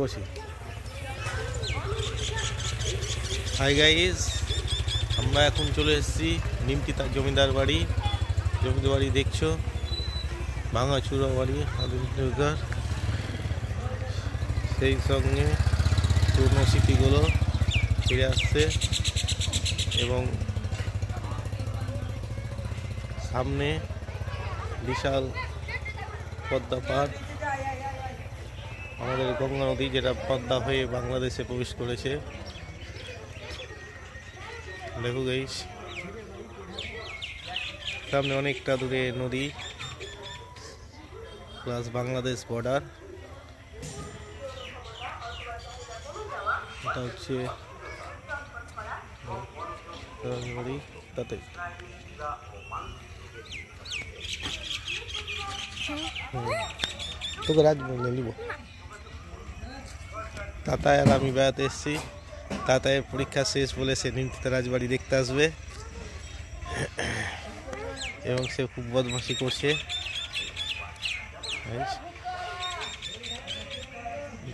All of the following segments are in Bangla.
করছি। হাই গাইজ, আমরা এখন চলে এসেছি নিমতি জমিদার বাড়ি। জমিদার বাড়ি দেখছো, ভাঙাচুরা বাড়ি আমাদের। সেই সঙ্গে পুরনো স্মৃতিগুলো ফিরে আসছে এবং সামনে বিশাল পদ্মা পাড়, আমাদের গঙ্গা নদী, যেটা পদ্মা হয়ে বাংলাদেশে প্রবেশ করেছে। দেখো গাইস, সামনে অনেকটা দূরে নদী প্লাস বাংলাদেশ বর্ডার। এটা হচ্ছে নদী, তাতে তোকে রাজবঙ্গে নিব। তাতায় আর আমি বেড়াতে এসেছি। তাতায়ের পরীক্ষা শেষ বলে সে নিমতিতে রাজবাড়ি দেখতে আসবে এবং সে খুব বদমাশি করছে।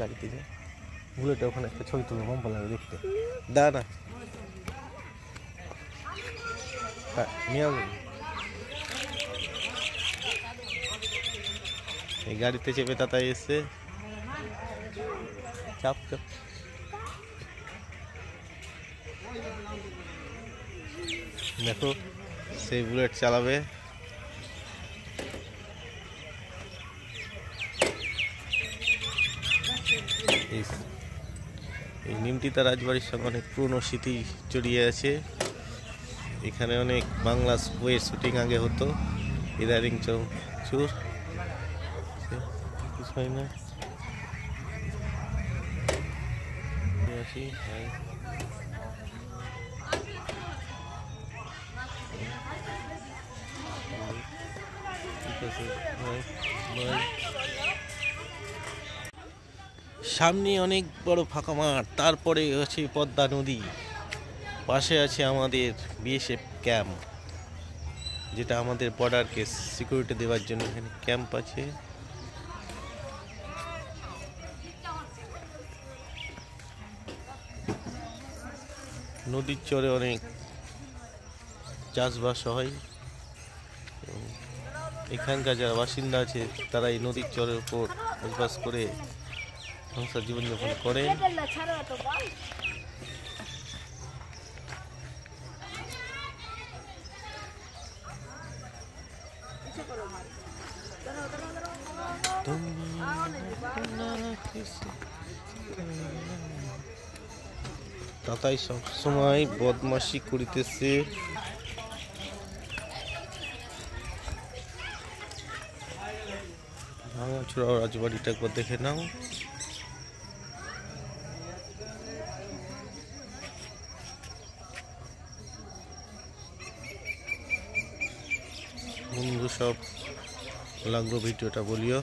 গাড়িতে যা বুলেটে ওখানে একটা ছবি তুলো, মম্পা লাগে দেখতে। দা না নিয়ে এই গাড়িতে চেপে তাতাই এসছে। চাপ চাপ দেখো, সেই বুলেট চালাবে। এই নিমতিতা রাজবাড়ির সঙ্গে অনেক পুরনো স্মৃতি জড়িয়ে আছে। এখানে অনেক বাংলা বইয়ের শুটিং আগে হতো। ইদারিং চুর কিছু হয় না। সামনে অনেক বড় ফাঁকা মাঠ, তারপরে হচ্ছে পদ্মা নদী, পাশে আছে আমাদের বিএসএফ ক্যাম্প, যেটা আমাদের বর্ডারকে সিকিউরিটি দেওয়ার জন্য এখানে ক্যাম্প আছে। নদীর চরে অনেক চাষবাস হয়। এখানকার যারা বাসিন্দা আছে তারা এই নদীর চরের উপর চাষবাস করে সংসার জীবনযাপন করে। তাতাই সবসময় বদমাশি করিতেছে। ভাঙাচোরা রাজবাড়িটা একবার দেখে নাও। বন্ধু সব লাগলো ভিডিওটা বলিও।